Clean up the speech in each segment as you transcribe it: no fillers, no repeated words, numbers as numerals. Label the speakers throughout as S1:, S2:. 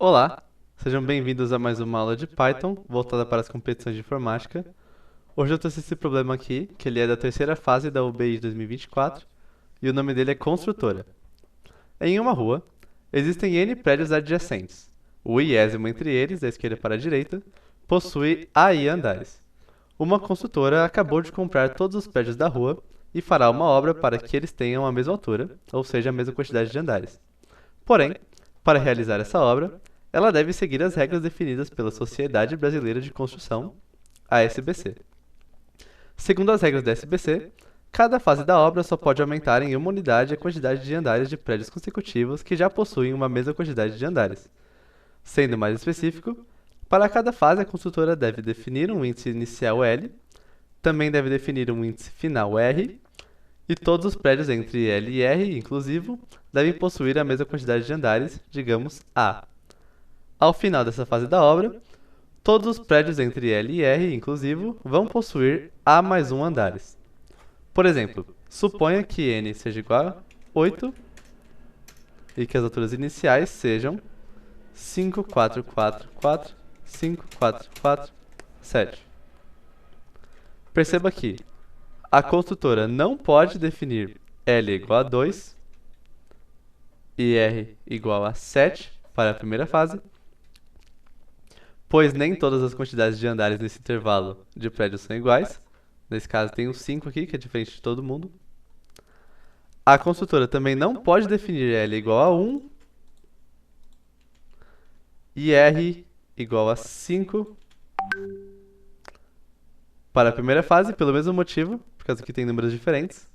S1: Olá, sejam bem-vindos a mais uma aula de Python voltada para as competições de informática. Hoje eu trouxe esse problema aqui, que ele é da terceira fase da UBI de 2024, e o nome dele é construtora. Em uma rua, existem N prédios adjacentes. O iésimo entre eles, da esquerda para a direita, possui AI andares. Uma construtora acabou de comprar todos os prédios da rua e fará uma obra para que eles tenham a mesma altura, ou seja, a mesma quantidade de andares. Porém, para realizar essa obra, ela deve seguir as regras definidas pela Sociedade Brasileira de Construção, a SBC. Segundo as regras da SBC, cada fase da obra só pode aumentar em uma unidade a quantidade de andares de prédios consecutivos que já possuem uma mesma quantidade de andares. Sendo mais específico, para cada fase a construtora deve definir um índice inicial L, também deve definir um índice final R, e todos os prédios entre L e R, inclusivo, devem possuir a mesma quantidade de andares, digamos A. Ao final dessa fase da obra, todos os prédios entre L e R, inclusivo, vão possuir A mais 1 andares. Por exemplo, suponha que N seja igual a 8 e que as alturas iniciais sejam 5, 4, 4, 4, 5, 4, 4, 7. Perceba que a construtora não pode definir L igual a 2 e R igual a 7 para a primeira fase, pois nem todas as quantidades de andares nesse intervalo de prédios são iguais. Nesse caso tem o 5 aqui, que é diferente de todo mundo. A construtora também não pode definir L igual a 1 e R igual a 5 para a primeira fase, pelo mesmo motivo, por causa que tem números diferentes.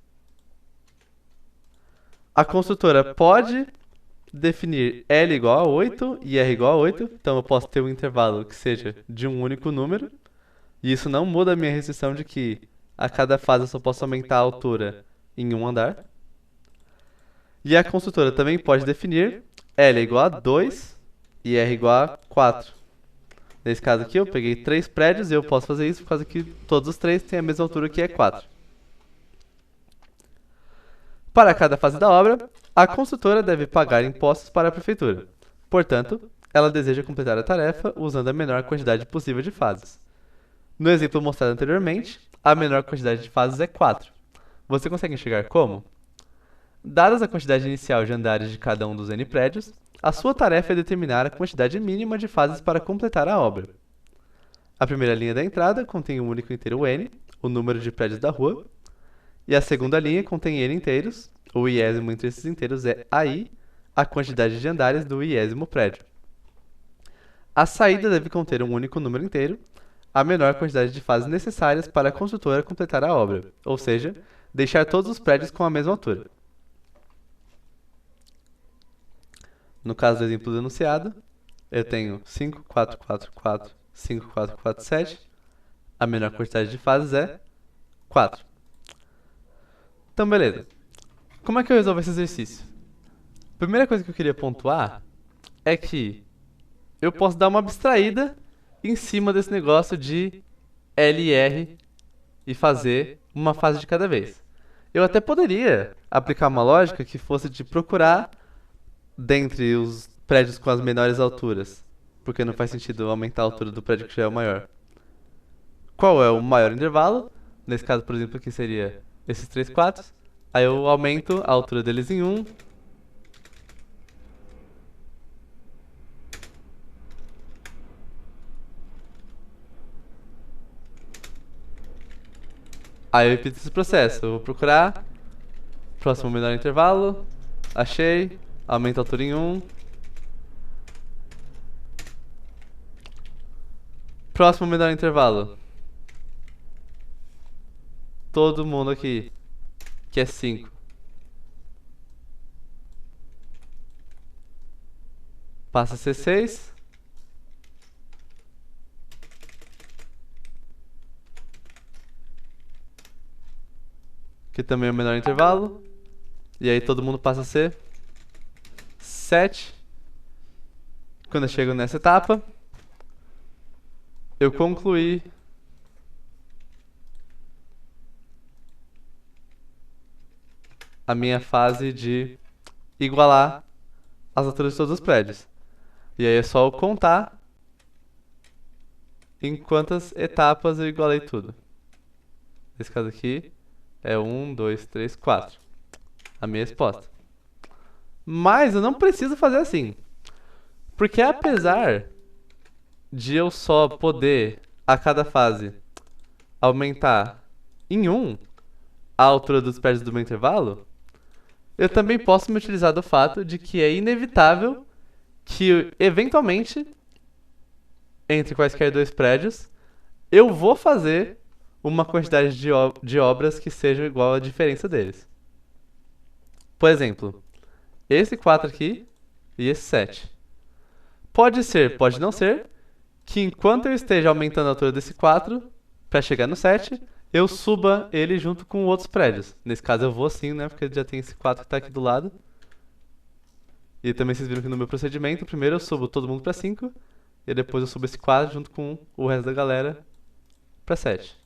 S1: A construtora pode definir L igual a 8 e R igual a 8, então eu posso ter um intervalo que seja de um único número, e isso não muda a minha restrição de que a cada fase eu só posso aumentar a altura em um andar. E a construtora também pode definir L igual a 2 e R igual a 4. Nesse caso aqui eu peguei 3 prédios e eu posso fazer isso por causa que todos os 3 têm a mesma altura que é 4. Para cada fase da obra, a construtora deve pagar impostos para a prefeitura. Portanto, ela deseja completar a tarefa usando a menor quantidade possível de fases. No exemplo mostrado anteriormente, a menor quantidade de fases é 4. Você consegue enxergar como? Dadas a quantidade inicial de andares de cada um dos N prédios, a sua tarefa é determinar a quantidade mínima de fases para completar a obra. A primeira linha da entrada contém um único inteiro N, o número de prédios da rua, e a segunda linha contém N inteiros, o iésimo entre esses inteiros é AI, a quantidade de andares do iésimo prédio. A saída deve conter um único número inteiro, a menor quantidade de fases necessárias para a construtora completar a obra, ou seja, deixar todos os prédios com a mesma altura. No caso do exemplo do enunciado, eu tenho 5, 4, 4, 4, 5, 4, 4, 7. A menor quantidade de fases é 4. Então, beleza. Como é que eu resolvo esse exercício? A primeira coisa que eu queria pontuar é que eu posso dar uma abstraída em cima desse negócio de LR e fazer uma fase de cada vez. Eu até poderia aplicar uma lógica que fosse de procurar dentre os prédios com as menores alturas, porque não faz sentido aumentar a altura do prédio que já é o maior. Qual é o maior intervalo? Nesse caso, por exemplo, aqui seria esses 3 quadros. Aí eu aumento a altura deles em 1. Aí eu repito esse processo. Eu vou procurar. Próximo menor intervalo. Achei. Aumento a altura em 1. Próximo menor intervalo. Todo mundo aqui. Que é 5. Passa a ser 6. Que também é o menor intervalo. E aí todo mundo passa a ser 7. Quando eu chego nessa etapa, eu concluí a minha fase de igualar as alturas de todos os prédios. E aí é só eu contar em quantas etapas eu igualei tudo. Nesse caso aqui é 1, 2, 3, 4. A minha resposta. Mas eu não preciso fazer assim. Porque apesar de eu só poder, a cada fase, aumentar em 1 a altura dos prédios do meu intervalo, eu também posso me utilizar do fato de que é inevitável que, eventualmente, entre quaisquer dois prédios, eu vou fazer uma quantidade de obras que seja igual à diferença deles. Por exemplo, esse 4 aqui e esse 7. Pode ser, pode não ser, que enquanto eu esteja aumentando a altura desse 4, para chegar no 7, eu suba ele junto com outros prédios. Nesse caso eu vou assim, né, porque já tem esse 4 que está aqui do lado. E também vocês viram que no meu procedimento, primeiro eu subo todo mundo para 5, e depois eu subo esse 4 junto com o resto da galera para 7.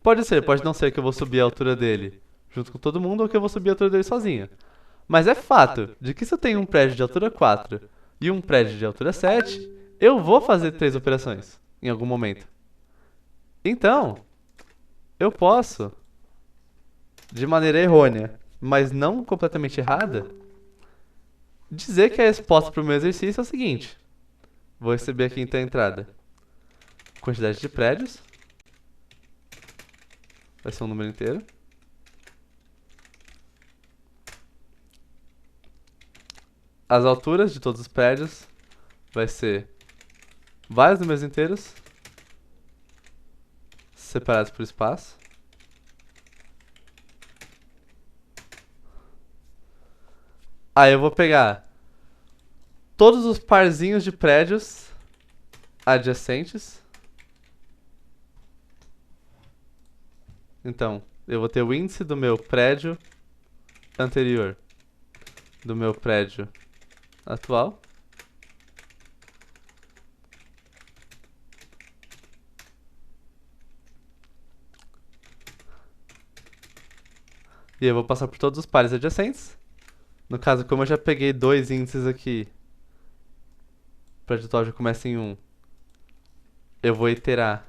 S1: Pode ser, pode não ser que eu vou subir a altura dele junto com todo mundo ou que eu vou subir a altura dele sozinho. Mas é fato de que se eu tenho um prédio de altura 4 e um prédio de altura 7, eu vou fazer 3 operações em algum momento. Então, eu posso, de maneira errônea, mas não completamente errada, dizer que a resposta para o meu exercício é o seguinte. Vou receber aqui então a entrada. Quantidade de prédios. Vai ser um número inteiro. As alturas de todos os prédios vai ser vários números inteiros separados por espaço. Aí eu vou pegar todos os parzinhos de prédios adjacentes. Então, eu vou ter o índice do meu prédio anterior, do meu prédio atual. E eu vou passar por todos os pares adjacentes. No caso, como eu já peguei dois índices aqui, o prédio atual já começa em 1, eu vou iterar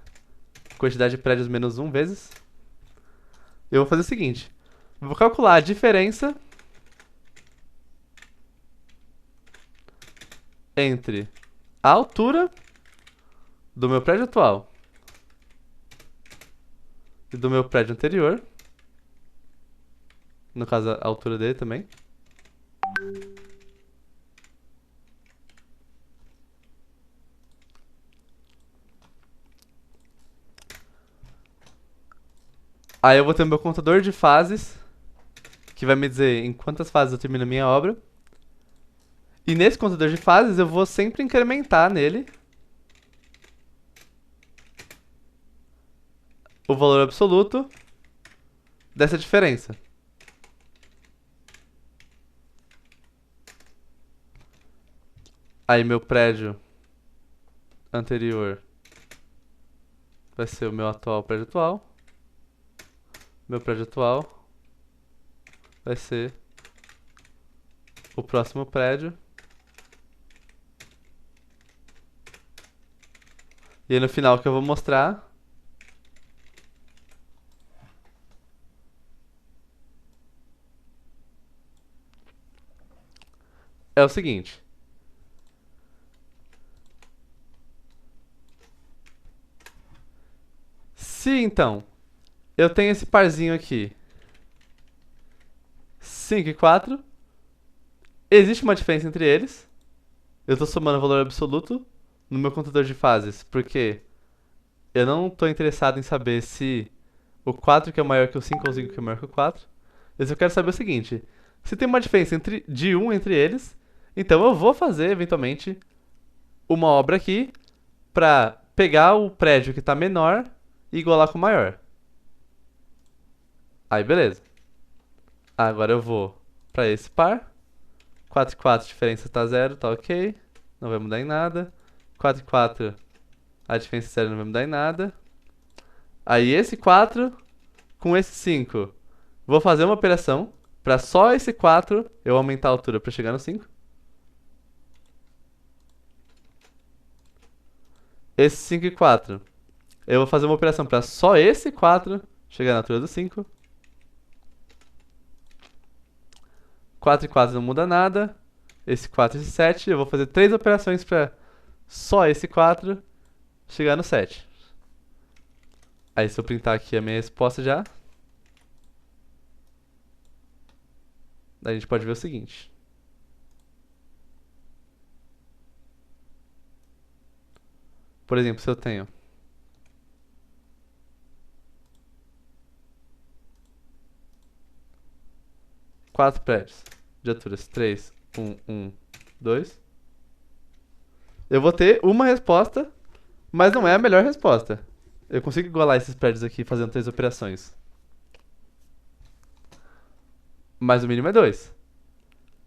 S1: quantidade de prédios menos 1 vezes. Eu vou fazer o seguinte. Eu vou calcular a diferença entre a altura do meu prédio atual e do meu prédio anterior. No caso, a altura dele também. Aí eu vou ter o meu contador de fases, que vai me dizer em quantas fases eu termino a minha obra. E nesse contador de fases eu vou sempre incrementar nele o valor absoluto dessa diferença. Aí meu prédio anterior vai ser o meu atual prédio atual. Meu prédio atual vai ser o próximo prédio. E aí no final o que eu vou mostrar é o seguinte. Se então eu tenho esse parzinho aqui, 5 e 4, existe uma diferença entre eles. Eu estou somando o valor absoluto no meu contador de fases, porque eu não estou interessado em saber se o 4 que é maior que o 5 ou o 5 que é maior que o 4. Eu só quero saber o seguinte. Se tem uma diferença de 1 entre eles, então eu vou fazer, eventualmente, uma obra aqui para pegar o prédio que está menor e igualar com o maior. Aí, beleza. Agora eu vou para esse par. 4 e 4, a diferença está 0, tá ok. Não vai mudar em nada. 4 e 4, a diferença é 0, não vai mudar em nada. Aí esse 4 com esse 5. Vou fazer uma operação para só esse 4 eu aumentar a altura para chegar no 5. esse 5 e 4. Eu vou fazer uma operação para só esse 4 chegar na altura do 5. 4 e 4 não muda nada. Esse 4 e esse 7. Eu vou fazer 3 operações para só esse 4 chegar no 7. Aí se eu printar aqui a minha resposta já, a gente pode ver o seguinte. Por exemplo, se eu tenho 4 prédios de alturas 3, 1, 2, eu vou ter uma resposta, mas não é a melhor resposta. Eu consigo igualar esses prédios aqui fazendo 3 operações. Mas o mínimo é 2.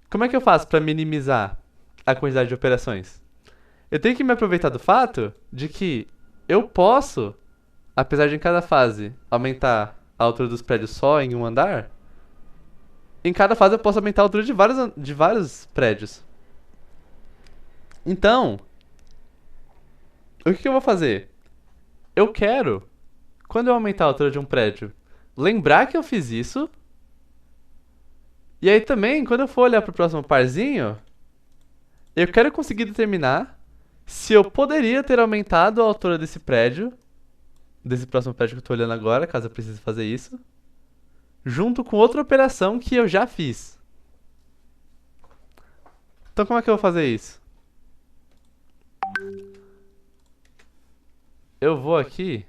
S1: Como é que eu faço para minimizar a quantidade de operações? Eu tenho que me aproveitar do fato de que eu posso, apesar de em cada fase aumentar a altura dos prédios só em um andar, em cada fase eu posso aumentar a altura de vários prédios. Então, o que eu vou fazer? Eu quero, quando eu aumentar a altura de um prédio, lembrar que eu fiz isso. E aí também, quando eu for olhar para o próximo parzinho, eu quero conseguir determinar se eu poderia ter aumentado a altura desse prédio, desse próximo prédio que eu estou olhando agora, caso eu precise fazer isso, junto com outra operação que eu já fiz. Então como é que eu vou fazer isso? Eu vou aqui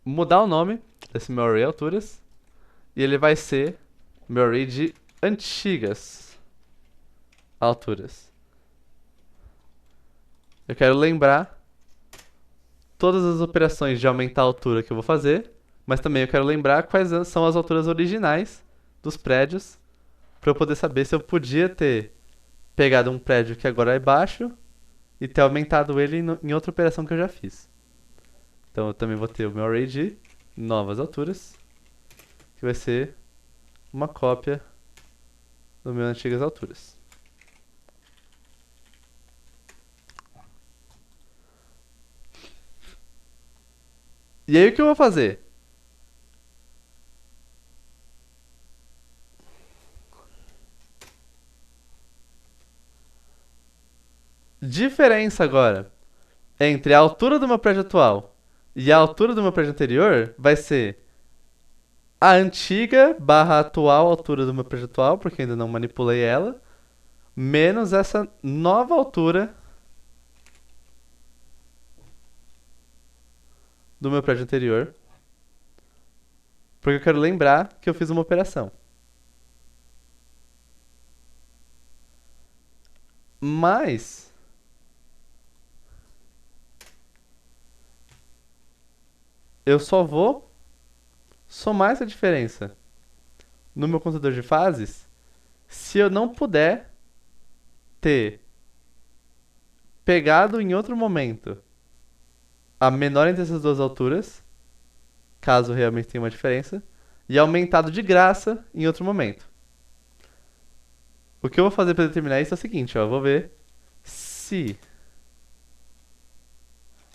S1: mudar o nome desse meu array alturas e ele vai ser meu array de antigas alturas. Eu quero lembrar todas as operações de aumentar a altura que eu vou fazer, mas também eu quero lembrar quais são as alturas originais dos prédios, para eu poder saber se eu podia ter pegado um prédio que agora é baixo e ter aumentado ele em outra operação que eu já fiz. Então eu também vou ter o meu array de novas alturas, que vai ser uma cópia do meu antigas alturas. E aí o que eu vou fazer? Diferença agora entre a altura do meu prédio atual e a altura do meu prédio anterior vai ser a antiga barra atual altura do meu prédio atual, porque ainda não manipulei ela, menos essa nova altura do meu prédio anterior, porque eu quero lembrar que eu fiz uma operação. Mas eu só vou somar essa diferença no meu contador de fases se eu não puder ter pegado em outro momento a menor entre essas duas alturas, caso realmente tenha uma diferença, e aumentado de graça em outro momento. O que eu vou fazer para determinar isso é o seguinte, ó, eu vou ver se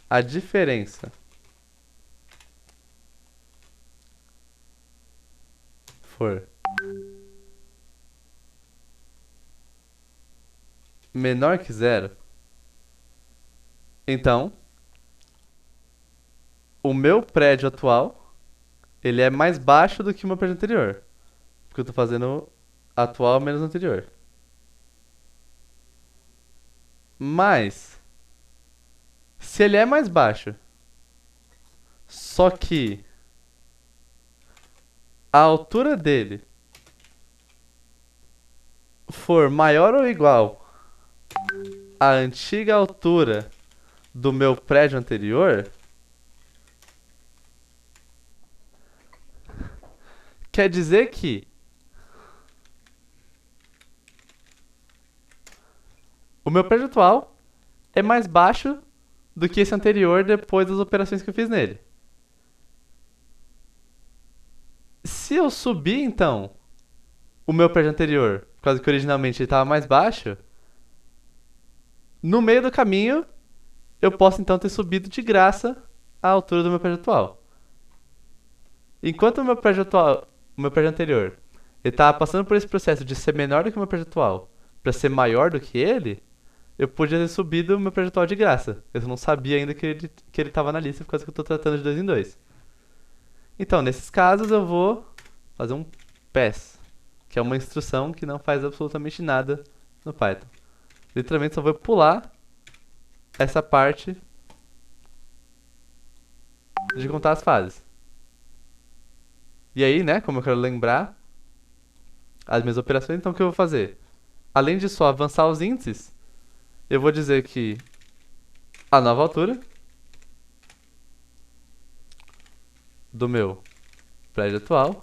S1: a diferença for menor que zero, então o meu prédio atual ele é mais baixo do que o meu prédio anterior, porque eu tô fazendo atual menos anterior. Mas se ele é mais baixo, só que a altura dele for maior ou igual à antiga altura do meu prédio anterior, quer dizer que o meu prédio atual é mais baixo do que esse anterior depois das operações que eu fiz nele. Se eu subir, então, o meu prédio anterior, por causa que originalmente ele estava mais baixo, no meio do caminho eu posso então ter subido de graça a altura do meu prédio atual. Enquanto o meu prédio anterior, ele estava passando por esse processo de ser menor do que o meu prédio atual para ser maior do que ele, eu podia ter subido o meu prédio atual de graça. Eu não sabia ainda que ele estava na lista por causa que eu estou tratando de dois em dois. Então, nesses casos, eu vou fazer um pass, que é uma instrução que não faz absolutamente nada no Python. Literalmente só vou pular essa parte de contar as fases. E aí, né, como eu quero lembrar as minhas operações, então o que eu vou fazer? Além de só avançar os índices, eu vou dizer que a nova altura do meu prédio atual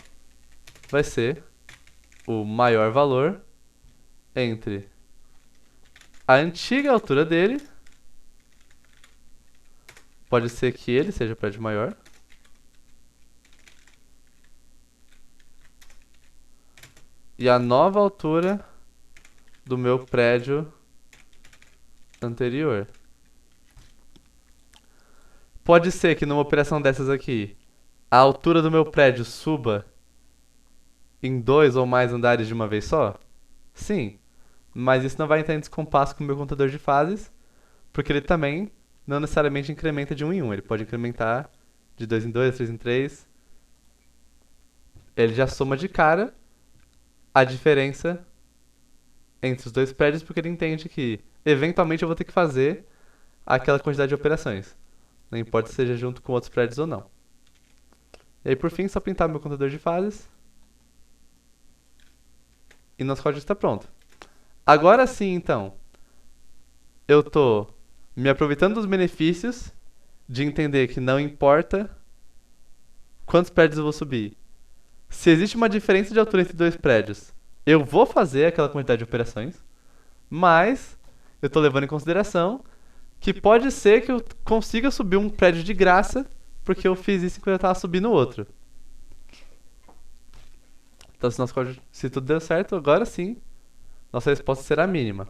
S1: vai ser o maior valor entre a antiga altura dele, pode ser que ele seja o prédio maior, e a nova altura do meu prédio anterior. Pode ser que numa operação dessas aqui, a altura do meu prédio suba em 2 ou mais andares de uma vez só? Sim, mas isso não vai entrar em descompasso com o meu contador de fases, porque ele também não necessariamente incrementa de um em um. Ele pode incrementar de 2 em 2, 3 em 3. Ele já soma de cara a diferença entre os dois prédios, porque ele entende que eventualmente eu vou ter que fazer aquela quantidade de operações. Não importa se seja junto com outros prédios ou não. E aí, por fim, só pintar meu contador de fases. E nosso código está pronto. Agora sim, então, eu tô me aproveitando dos benefícios de entender que não importa quantos prédios eu vou subir. Se existe uma diferença de altura entre dois prédios, eu vou fazer aquela quantidade de operações, mas eu tô levando em consideração que pode ser que eu consiga subir um prédio de graça porque eu fiz isso enquanto eu tava subindo outro. Então, se tudo deu certo, agora sim, nossa resposta será mínima.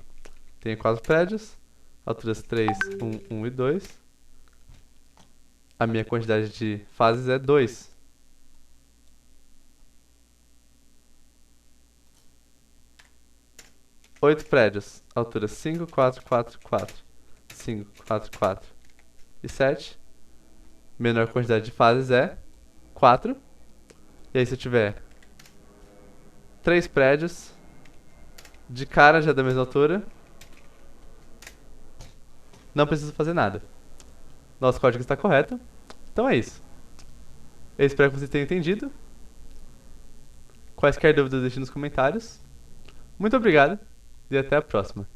S1: Tenho 4 prédios, alturas 3, 1 e 2. A minha quantidade de fases é 2. Oito prédios, alturas 5, 4, 4, 4. 5, 4, 4 e 7. Menor quantidade de fases é 4. E aí se eu tiver 3 prédios, de cara já da mesma altura, não preciso fazer nada. Nosso código está correto. Então é isso. Eu espero que vocês tenham entendido. Quaisquer dúvidas deixem nos comentários. Muito obrigado e até a próxima.